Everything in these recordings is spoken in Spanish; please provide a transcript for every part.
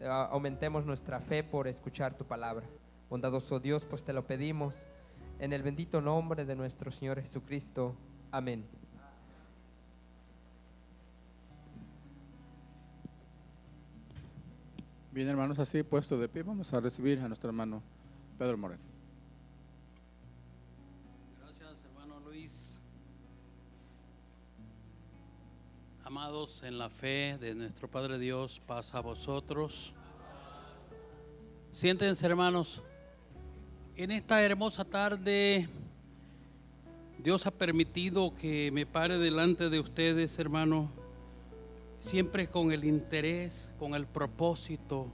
aumentemos nuestra fe por escuchar tu palabra. Bondadoso Dios, pues te lo pedimos en el bendito nombre de nuestro Señor Jesucristo. Amén. Bien, hermanos, así puesto de pie, vamos a recibir a nuestro hermano Pedro Moreno. Gracias, hermano Luis. Amados en la fe de nuestro Padre Dios, paz a vosotros. Siéntense, hermanos. En esta hermosa tarde, Dios ha permitido que me pare delante de ustedes, hermano, siempre con el interés, con el propósito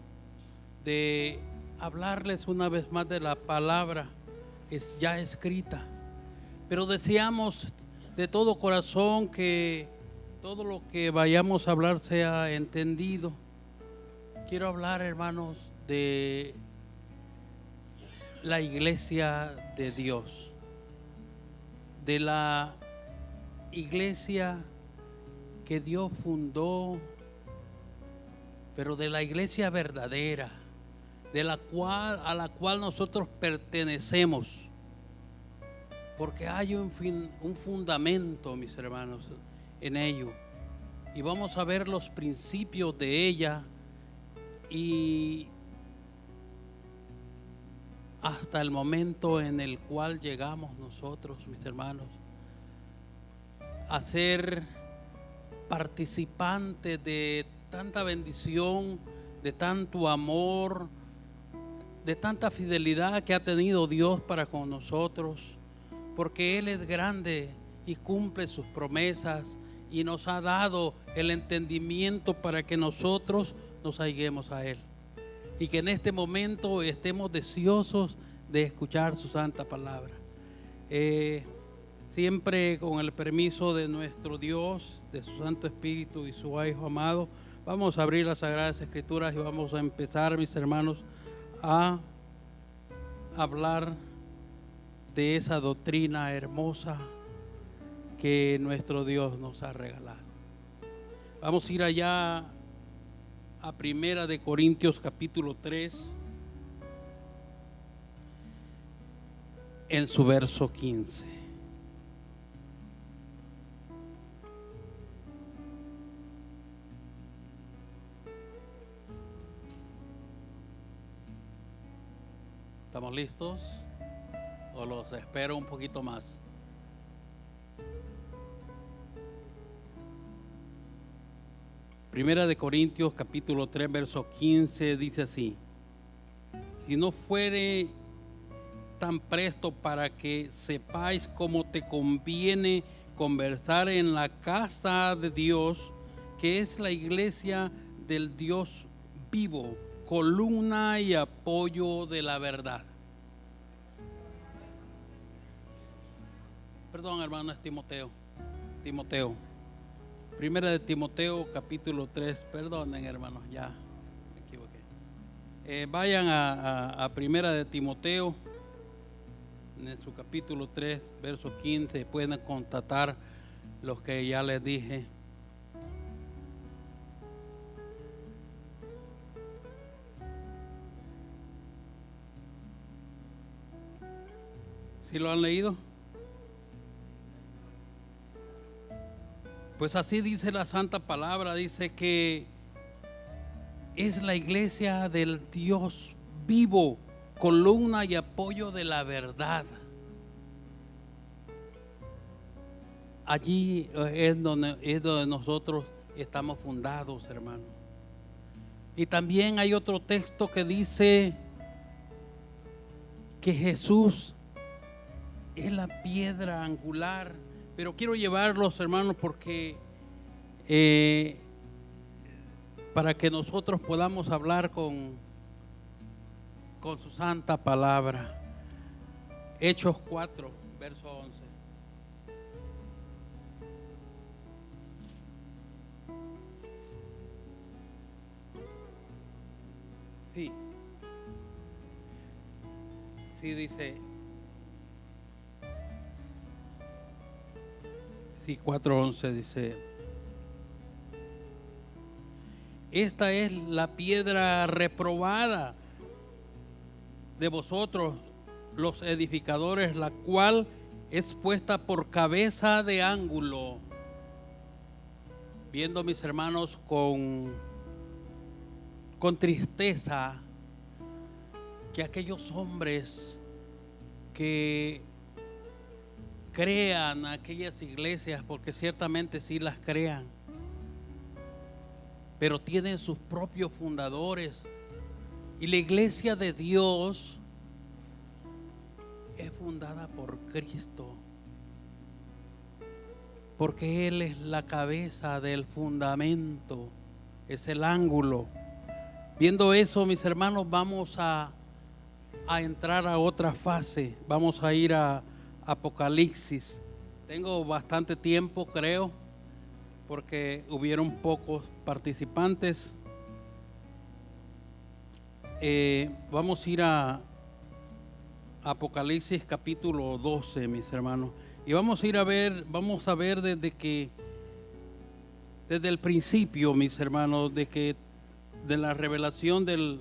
de hablarles una vez más de la palabra ya escrita. Pero deseamos de todo corazón que todo lo que vayamos a hablar sea entendido. Quiero hablar, hermanos, de la iglesia de Dios, de la iglesia que Dios fundó, pero de la iglesia verdadera, a la cual nosotros pertenecemos, porque hay un fundamento, mis hermanos, en ello, y vamos a ver los principios de ella y hasta el momento en el cual llegamos nosotros, mis hermanos, a ser participantes de tanta bendición, de tanto amor, de tanta fidelidad que ha tenido Dios para con nosotros, porque Él es grande y cumple sus promesas y nos ha dado el entendimiento para que nosotros nos alleguemos a Él. Y que en este momento estemos deseosos de escuchar su santa palabra. Siempre con el permiso de nuestro Dios, de su Santo Espíritu y su Hijo amado, vamos a abrir las Sagradas Escrituras y vamos a empezar, mis hermanos, a hablar de esa doctrina hermosa que nuestro Dios nos ha regalado. Vamos a ir allá a Primera de Corintios capítulo 3, en su verso 15. ¿Estamos listos? ¿O los espero un poquito más? Primera de Corintios capítulo 3 verso 15 dice así: si no fuere tan presto para que sepáis cómo te conviene conversar en la casa de Dios, que es la iglesia del Dios vivo, columna y apoyo de la verdad. Perdón, hermano, es Timoteo. Primera de Timoteo capítulo 3. Perdonen, hermanos, ya me equivoqué. Vayan a Primera de Timoteo, en su capítulo 3, verso 15. Pueden constatar los que ya les dije. ¿Sí lo han leído? Pues así dice la santa palabra, dice que es la iglesia del Dios vivo, columna y apoyo de la verdad. Allí es donde nosotros estamos fundados, hermano. Y también hay otro texto que dice que Jesús es la piedra angular. Pero quiero llevarlos, hermanos, porque para que nosotros podamos hablar con su santa palabra. Hechos 4, verso 11. Sí dice. Sí, 4:11 dice: esta es la piedra reprobada de vosotros, los edificadores, la cual es puesta por cabeza de ángulo. Viendo, mis hermanos, con tristeza que aquellos hombres que crean aquellas iglesias, porque ciertamente sí las crean, pero tienen sus propios fundadores, y la iglesia de Dios es fundada por Cristo, porque Él es la cabeza del fundamento, es el ángulo. Viendo eso, mis hermanos, vamos a entrar a otra fase. Vamos a ir a Apocalipsis. Tengo bastante tiempo, creo, porque hubieron pocos participantes. Vamos a ir a Apocalipsis capítulo 12, mis hermanos. Y vamos a ver desde el principio, mis hermanos, de la revelación de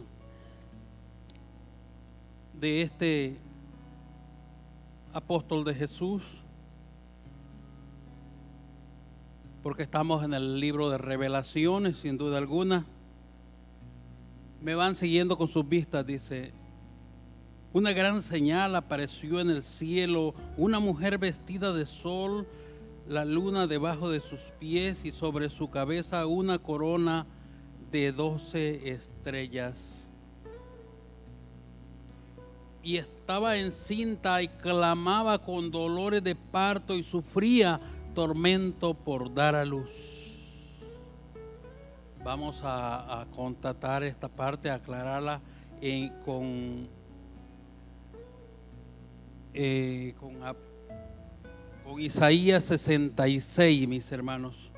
este apóstol de Jesús, porque estamos en el libro de Revelaciones, sin duda alguna. Me van siguiendo con sus vistas. Dice: una gran señal apareció en el cielo, una mujer vestida de sol, la luna debajo de sus pies y sobre su cabeza una corona de 12 estrellas. Y estaba encinta y clamaba con dolores de parto y sufría tormento por dar a luz. Vamos a constatar esta parte, a aclararla con Isaías 66, mis hermanos.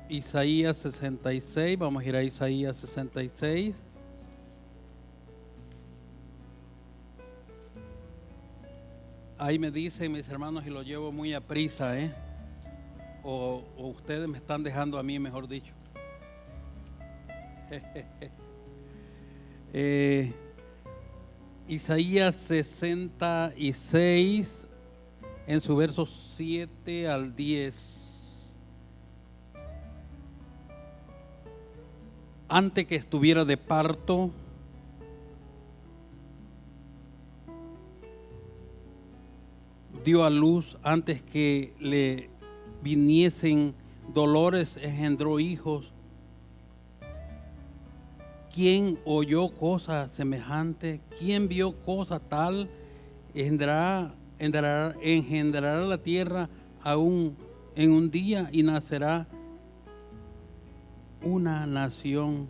Isaías 66, vamos a ir a Isaías 66. Ahí me dicen, mis hermanos, y lo llevo muy a prisa, o ustedes me están dejando a mí, mejor dicho. Isaías 66, en su versos 7 al 10. Antes que estuviera de parto, dio a luz, antes que le viniesen dolores, engendró hijos. ¿Quién oyó cosa semejante? ¿Quién vio cosa tal? Engendrará la tierra aún en un día, y nacerá una nación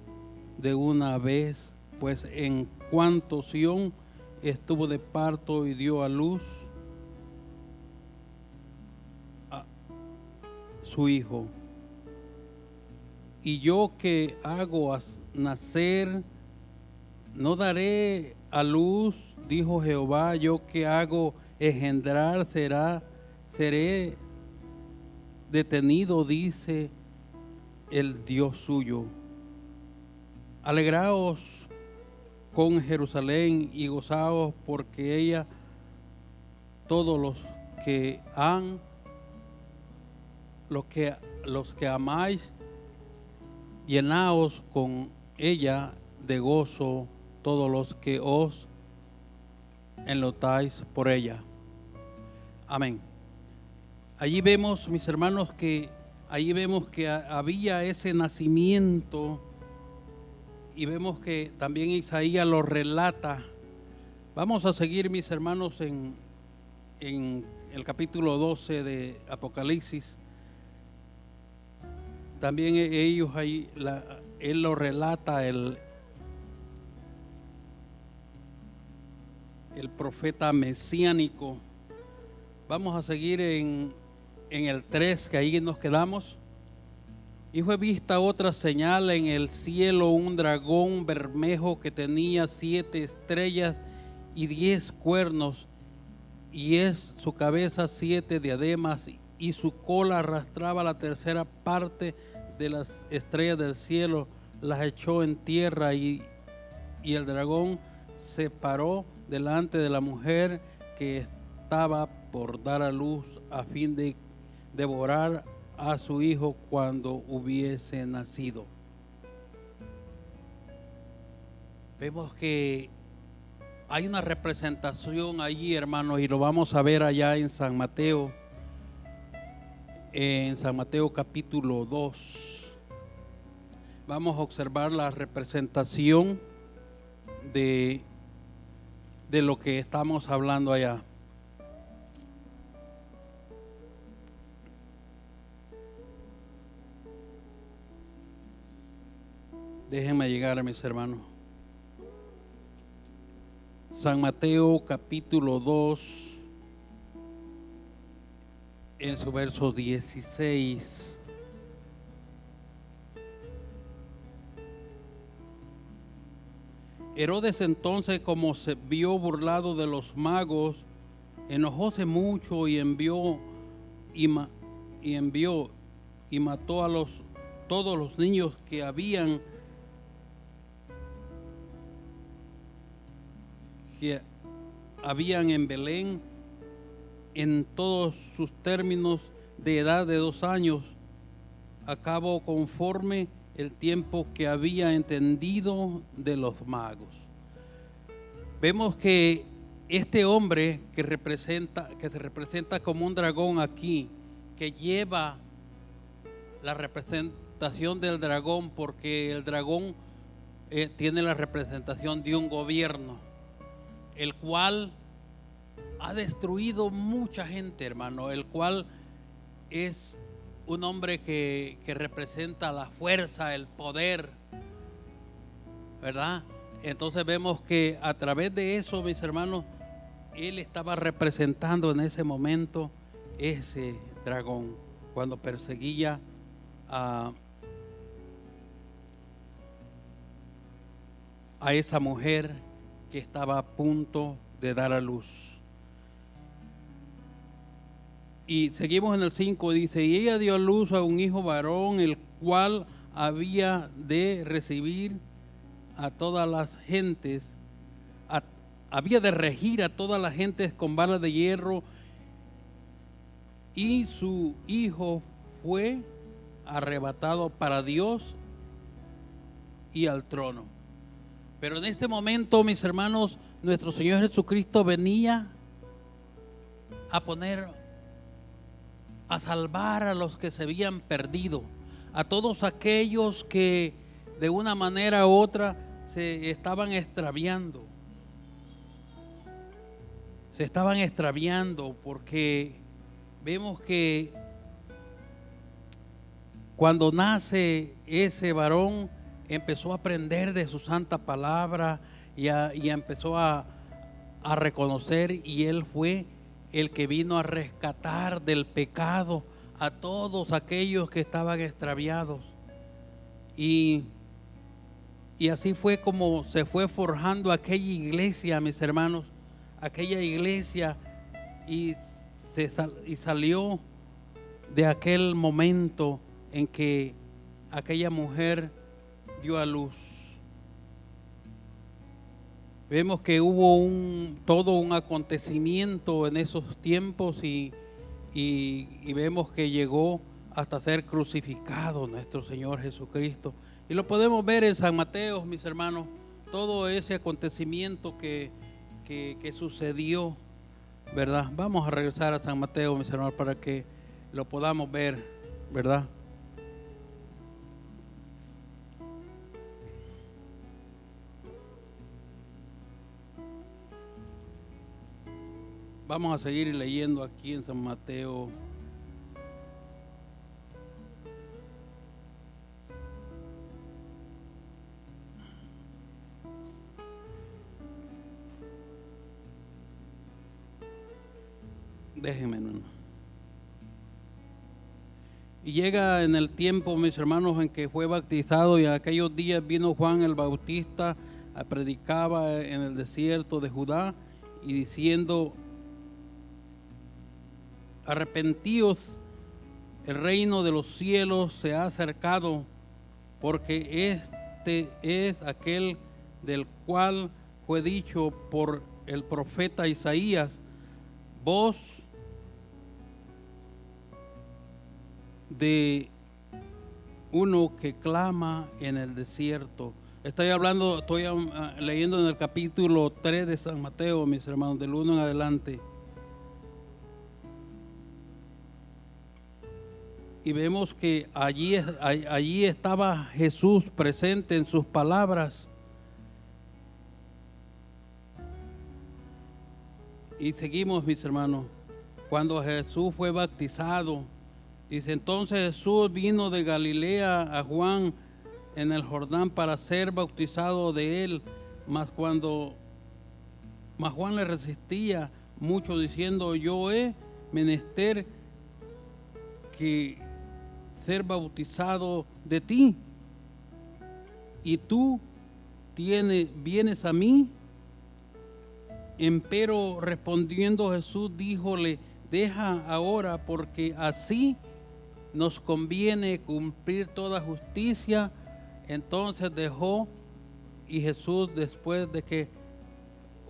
de una vez. Pues en cuanto Sión estuvo de parto y dio a luz a su hijo. Y yo que hago nacer, no daré a luz, dijo Jehová. Yo que hago engendrar, seré detenido, dice el Dios suyo. Alegraos con Jerusalén y gozaos, porque ella, todos los que amáis, llenaos con ella de gozo, todos los que os enlotáis por ella. Amén. Allí vemos, mis hermanos, que había ese nacimiento, y vemos que también Isaías lo relata. Vamos a seguir, mis hermanos, en el capítulo 12 de Apocalipsis. También ellos ahí, él lo relata, el profeta mesiánico. Vamos a seguir en el 3, que ahí nos quedamos. Y fue vista otra señal en el cielo, un dragón bermejo que tenía 7 estrellas y 10 cuernos, y es su cabeza 7 diademas, y su cola arrastraba la tercera parte de las estrellas del cielo, las echó en tierra y el dragón se paró delante de la mujer que estaba por dar a luz a fin de devorar a su hijo cuando hubiese nacido. Vemos que hay una representación allí, hermanos, y lo vamos a ver allá en San Mateo capítulo 2. Vamos a observar la representación de lo que estamos hablando allá. Déjenme llegar a mis hermanos. San Mateo capítulo 2, en su verso 16. Herodes entonces, como se vio burlado de los magos, enojóse mucho y envió y mató a todos los niños que habían en Belén, en todos sus términos de edad de 2 años, a cabo conforme el tiempo que había entendido de los magos. Vemos que este hombre que se representa como un dragón aquí, que lleva la representación del dragón, porque el dragón tiene la representación de un gobierno, el cual ha destruido mucha gente, hermano, el cual es un hombre que representa la fuerza, el poder, ¿verdad? Entonces vemos que a través de eso, mis hermanos, él estaba representando en ese momento ese dragón, cuando perseguía a esa mujer que estaba a punto de dar a luz. Y seguimos en el 5, dice, y ella dio a luz a un hijo varón, el cual había de recibir a todas las gentes, había de regir a todas las gentes con vara de hierro, y su hijo fue arrebatado para Dios y al trono. Pero en este momento, mis hermanos, nuestro Señor Jesucristo venía a salvar a los que se habían perdido, a todos aquellos que de una manera u otra se estaban extraviando. Se estaban extraviando porque vemos que cuando nace ese varón empezó a aprender de su santa palabra y empezó a reconocer, y él fue el que vino a rescatar del pecado a todos aquellos que estaban extraviados. Y así fue como se fue forjando aquella iglesia, mis hermanos, aquella iglesia, y salió de aquel momento en que aquella mujer dio a luz. Vemos que hubo todo un acontecimiento en esos tiempos y vemos que llegó hasta ser crucificado nuestro Señor Jesucristo. Y lo podemos ver en San Mateo, mis hermanos, todo ese acontecimiento que sucedió, ¿verdad? Vamos a regresar a San Mateo, mis hermanos, para que lo podamos ver, ¿verdad? Vamos a seguir leyendo aquí en San Mateo. Déjenme, hermano. Y llega en el tiempo, mis hermanos, en que fue bautizado, y en aquellos días vino Juan el Bautista, predicaba en el desierto de Judá, y diciendo: arrepentíos el reino de los cielos se ha acercado, porque este es aquel del cual fue dicho por el profeta Isaías: voz de uno que clama en el desierto. Estoy leyendo en el capítulo 3 de San Mateo, mis hermanos, del 1 en adelante. Y vemos que allí estaba Jesús presente en sus palabras. Y seguimos, mis hermanos. Cuando Jesús fue bautizado, dice: entonces Jesús vino de Galilea a Juan en el Jordán para ser bautizado de él. Mas Juan le resistía mucho, diciendo: yo he menester que ser bautizado de ti, y tú vienes a mí. Empero respondiendo Jesús díjole: deja ahora, porque así nos conviene cumplir toda justicia. Entonces dejó, y Jesús, después de que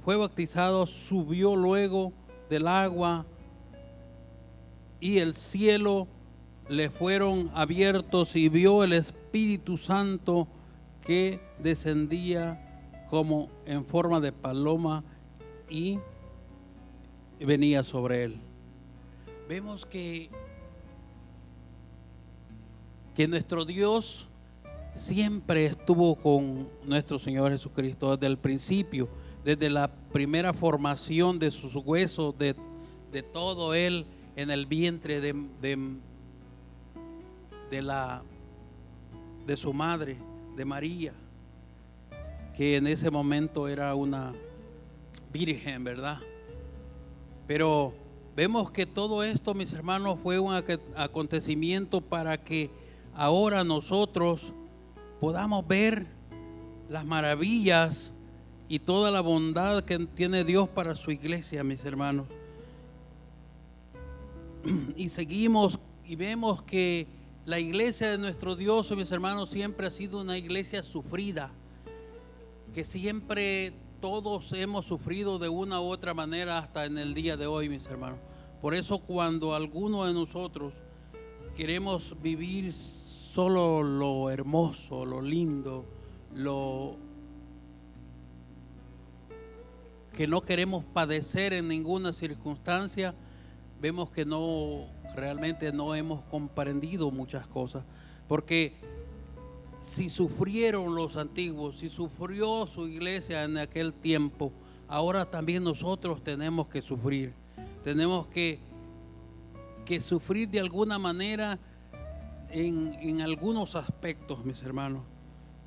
fue bautizado, subió luego del agua, y el cielo le fueron abiertos, y vio el Espíritu Santo que descendía como en forma de paloma y venía sobre él. Vemos que nuestro Dios siempre estuvo con nuestro Señor Jesucristo desde el principio, desde la primera formación de sus huesos, de todo él en el vientre de su madre, de María, que en ese momento era una virgen, ¿verdad? Pero vemos que todo esto, mis hermanos, fue un acontecimiento para que ahora nosotros podamos ver las maravillas y toda la bondad que tiene Dios para su iglesia, mis hermanos. Y seguimos y vemos que la iglesia de nuestro Dios, mis hermanos, siempre ha sido una iglesia sufrida, que siempre todos hemos sufrido de una u otra manera hasta en el día de hoy, mis hermanos. Por eso cuando alguno de nosotros queremos vivir solo lo hermoso, lo lindo, lo que no queremos padecer en ninguna circunstancia, vemos que realmente no hemos comprendido muchas cosas. Porque si sufrieron los antiguos, si sufrió su iglesia en aquel tiempo, ahora también nosotros tenemos que sufrir. Tenemos que sufrir de alguna manera en algunos aspectos, mis hermanos,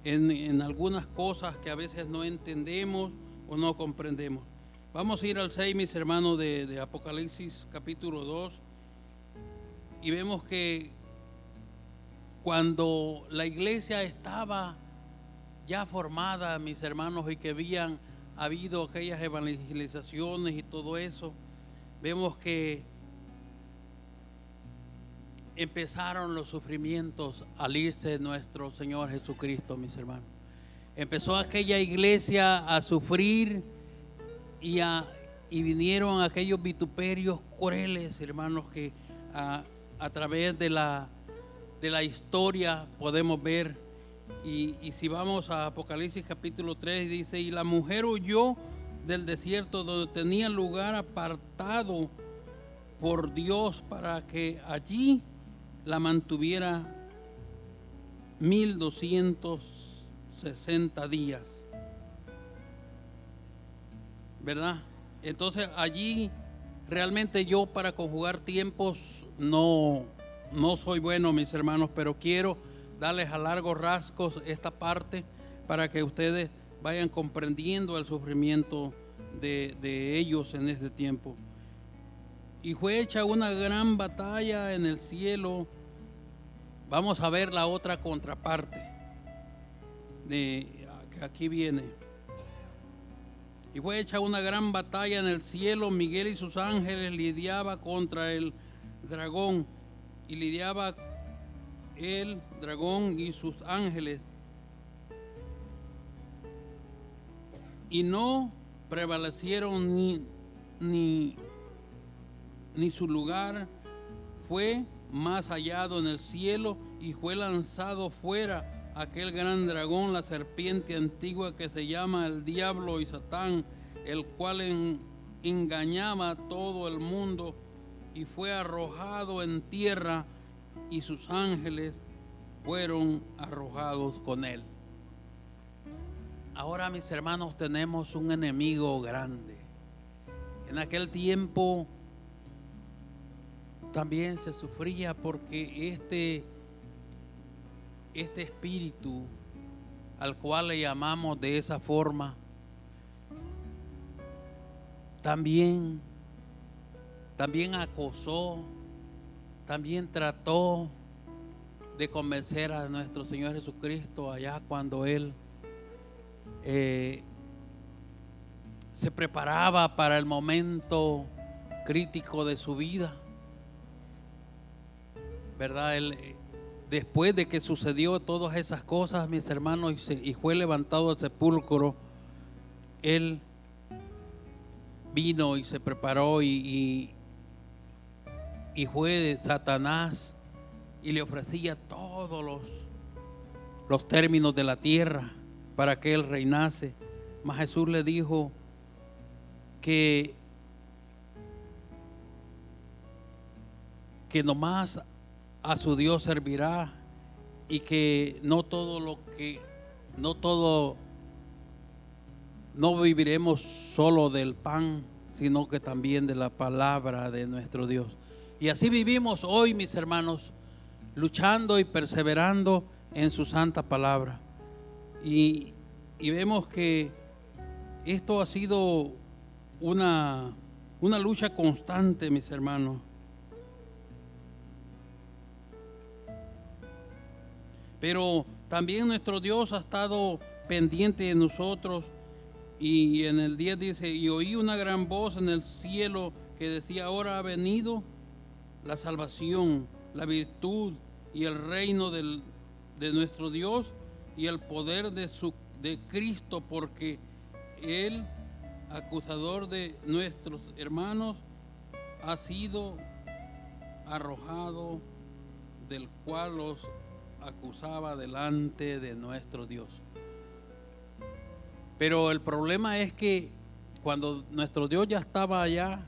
en algunas cosas que a veces no entendemos o no comprendemos. Vamos a ir al 6, mis hermanos, de Apocalipsis capítulo 2, y vemos que cuando la iglesia estaba ya formada, mis hermanos, y que habían habido aquellas evangelizaciones y todo eso, vemos que empezaron los sufrimientos al irse nuestro Señor Jesucristo, mis hermanos. Empezó aquella iglesia a sufrir y vinieron aquellos vituperios crueles, hermanos, que a través de la historia podemos ver. Y si vamos a Apocalipsis capítulo 3, dice: y la mujer huyó del desierto, donde tenía lugar apartado por Dios, para que allí la mantuviera 1260 días, ¿verdad? Entonces allí realmente yo, para conjugar tiempos, no soy bueno, mis hermanos, pero quiero darles a largos rasgos esta parte para que ustedes vayan comprendiendo el sufrimiento de ellos en este tiempo. Y fue hecha una gran batalla en el cielo. Vamos a ver la otra contraparte que aquí viene. Y fue hecha una gran batalla en el cielo. Miguel y sus ángeles lidiaban contra el dragón, y lidiaba el dragón y sus ángeles, y no prevalecieron ni su lugar fue más hallado en el cielo, y fue lanzado fuera aquel gran dragón, la serpiente antigua que se llama el diablo y Satán, el cual engañaba a todo el mundo, y fue arrojado en tierra, y sus ángeles fueron arrojados con él. Ahora, mis hermanos, tenemos un enemigo grande. En aquel tiempo también se sufría porque este espíritu, al cual le llamamos de esa forma, también acosó, también trató de convencer a nuestro Señor Jesucristo allá cuando Él se preparaba para el momento crítico de su vida, ¿verdad? Él, después de que sucedió todas esas cosas, mis hermanos, y fue levantado al sepulcro, Él vino y se preparó y fue Satanás y le ofrecía todos los términos de la tierra para que Él reinase. Mas Jesús le dijo que nomás a su Dios servirá, y que no viviremos solo del pan, sino que también de la palabra de nuestro Dios. Y así vivimos hoy, mis hermanos, luchando y perseverando en su santa palabra. Y vemos que esto ha sido una lucha constante, mis hermanos. Pero también nuestro Dios ha estado pendiente de nosotros. Y en el 10 dice: y oí una gran voz en el cielo que decía: ahora ha venido la salvación, la virtud y el reino de nuestro Dios y el poder de Cristo, porque el acusador de nuestros hermanos ha sido arrojado, del cual los acusaba delante de nuestro Dios. Pero el problema es que cuando nuestro Dios ya estaba allá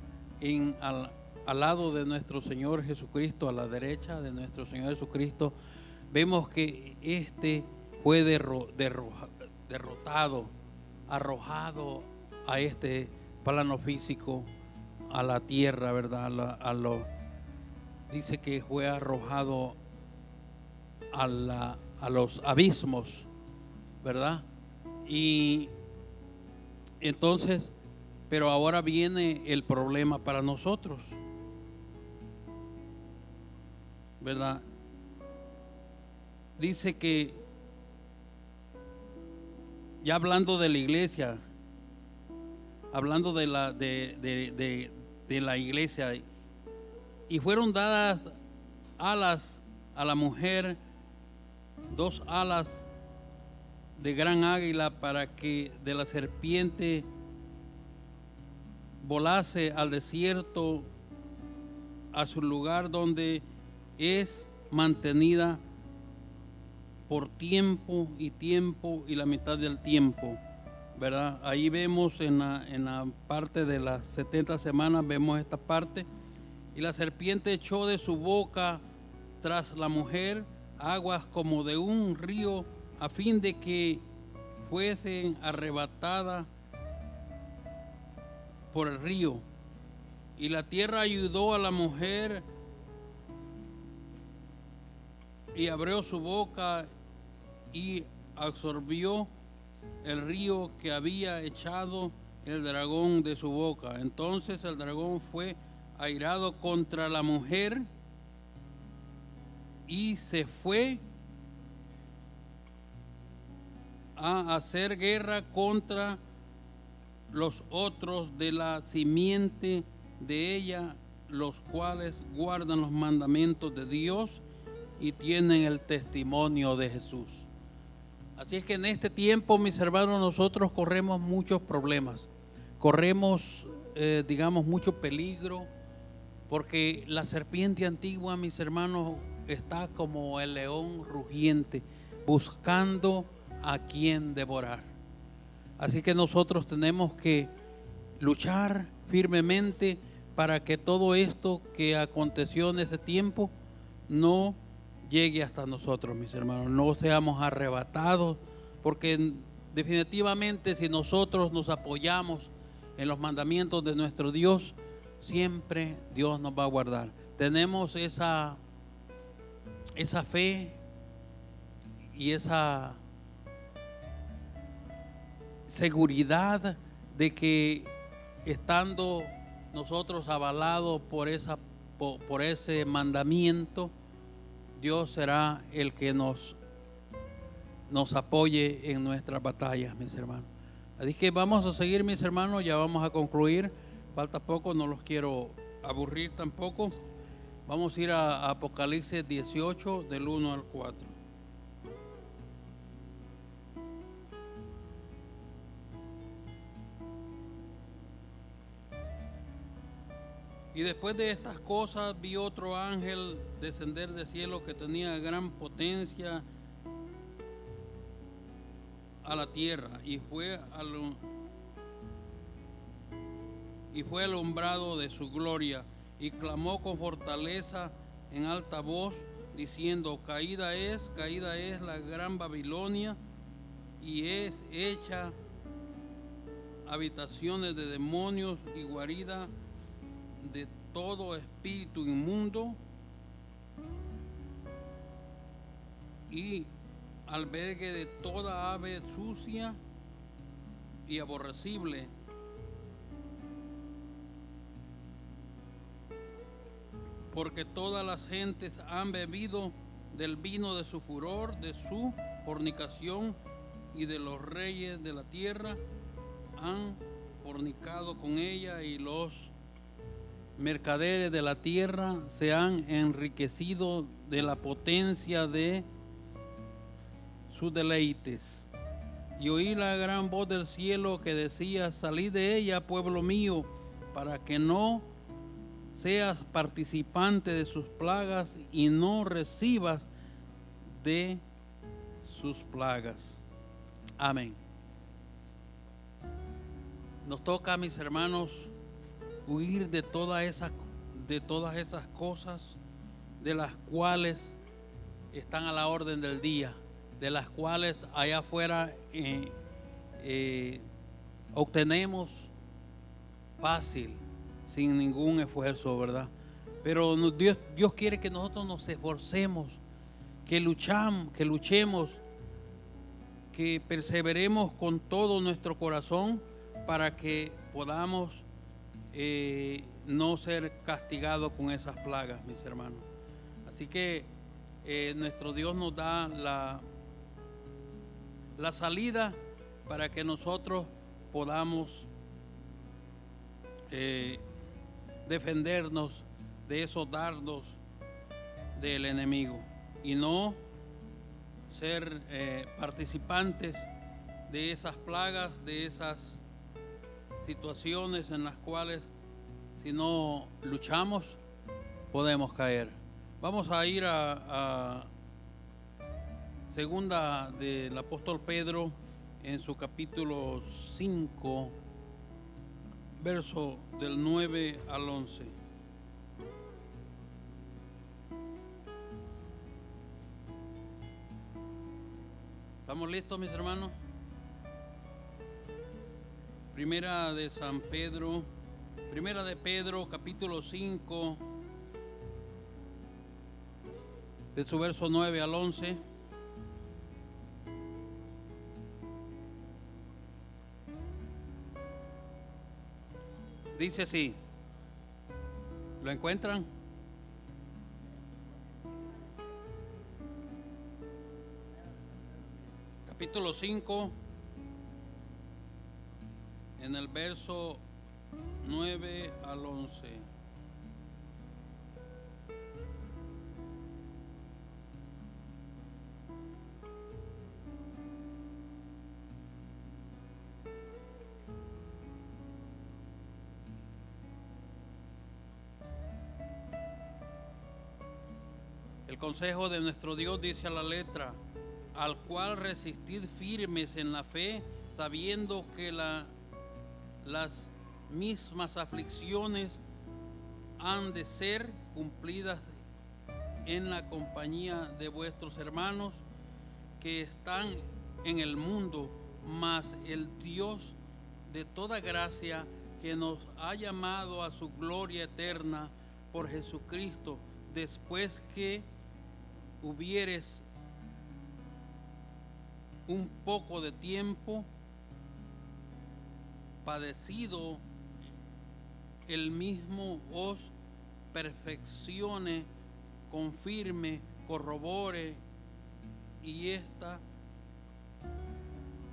al lado de nuestro Señor Jesucristo, a la derecha de nuestro Señor Jesucristo, vemos que fue derrotado, arrojado a este plano físico, a la tierra, ¿verdad? Dice que fue arrojado a los abismos, ¿verdad? Y entonces, pero ahora viene el problema para nosotros, ¿verdad? Dice que, ya hablando de la iglesia, hablando de la iglesia, y fueron dadas alas a la mujer, 2 alas de gran águila, para que de la serpiente volase al desierto, a su lugar donde es mantenida por tiempo y la mitad del tiempo, ¿verdad? Ahí vemos en la parte de las 70 semanas, vemos esta parte. Y la serpiente echó de su boca tras la mujer aguas como de un río, a fin de que fuesen arrebatadas por el río. Y la tierra ayudó a la mujer y abrió su boca y absorbió el río que había echado el dragón de su boca. Entonces el dragón fue airado contra la mujer y se fue a hacer guerra contra los otros de la simiente de ella, los cuales guardan los mandamientos de Dios y tienen el testimonio de Jesús. Así es que en este tiempo, mis hermanos, nosotros corremos muchos problemas, corremos, mucho peligro, porque la serpiente antigua, mis hermanos, está como el león rugiente, buscando a quien devorar. Así que nosotros tenemos que luchar firmemente para que todo esto que aconteció en ese tiempo no llegue hasta nosotros, mis hermanos, no seamos arrebatados, porque definitivamente si nosotros nos apoyamos en los mandamientos de nuestro Dios, siempre Dios nos va a guardar. Tenemos esa fe y esa seguridad de que estando nosotros avalados por ese mandamiento, Dios será el que nos apoye en nuestras batallas, mis hermanos. Así que vamos a seguir, mis hermanos, ya vamos a concluir. Falta poco, no los quiero aburrir tampoco. Vamos a ir a Apocalipsis 18, del 1 al 4. Y después de estas cosas vi otro ángel descender del cielo que tenía gran potencia a la tierra y fue alumbrado de su gloria y clamó con fortaleza en alta voz diciendo: caída es la gran Babilonia y es hecha habitaciones de demonios y guarida de todo espíritu inmundo y albergue de toda ave sucia y aborrecible, porque todas las gentes han bebido del vino de su furor, de su fornicación, y de los reyes de la tierra han fornicado con ella, y los mercaderes de la tierra se han enriquecido de la potencia de sus deleites. Y oí la gran voz del cielo que decía: salid de ella, pueblo mío, para que no seas participante de sus plagas y no recibas de sus plagas. Amén. Nos toca, mis hermanos, huir de todas esas cosas de las cuales están a la orden del día, de las cuales allá afuera obtenemos fácil, sin ningún esfuerzo, ¿verdad? Pero Dios quiere que nosotros nos esforcemos, que luchemos, que perseveremos con todo nuestro corazón para que podamos no ser castigados con esas plagas, mis hermanos. Así que nuestro Dios nos da la salida para que nosotros podamos defendernos de esos dardos del enemigo y no ser participantes de esas plagas, de esas situaciones en las cuales si no luchamos podemos caer. Vamos a ir a segunda del apóstol Pedro en su capítulo 5, verso del 9 al 11. ¿Estamos listos, mis hermanos? Primera de Pedro, capítulo 5, de su verso 9 al 11. Dice así, ¿lo encuentran? Capítulo 5, en el verso 9 al 11. El consejo de nuestro Dios dice a la letra: al cual resistid firmes en la fe, sabiendo que las mismas aflicciones han de ser cumplidas en la compañía de vuestros hermanos que están en el mundo, mas el Dios de toda gracia, que nos ha llamado a su gloria eterna por Jesucristo, después que hubieres un poco de tiempo padecido, el mismo os perfeccione, confirme, corrobore y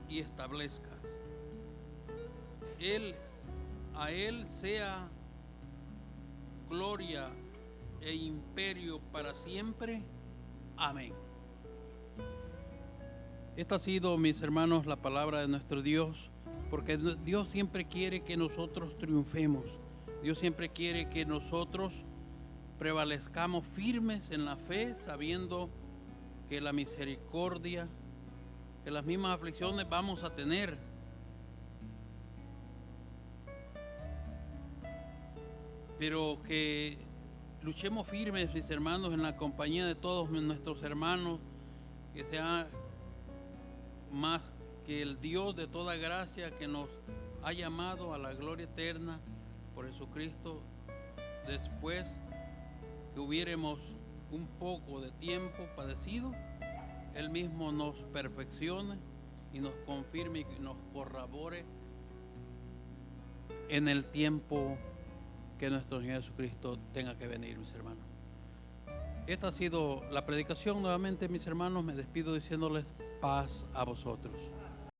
establezca. A él sea gloria e imperio para siempre. Amén. Esta ha sido, mis hermanos, la palabra de nuestro Dios, porque Dios siempre quiere que nosotros triunfemos. Dios siempre quiere que nosotros prevalezcamos firmes en la fe, sabiendo que la misericordia, que las mismas aflicciones vamos a tener. Pero que luchemos firmes, mis hermanos, en la compañía de todos nuestros hermanos, que sea más que el Dios de toda gracia, que nos ha llamado a la gloria eterna por Jesucristo, después que hubiéremos un poco de tiempo padecido, Él mismo nos perfeccione y nos confirme y nos corrobore en el tiempo que nuestro Señor Jesucristo tenga que venir, mis hermanos. Esta ha sido la predicación. Nuevamente, mis hermanos, me despido diciéndoles paz a vosotros.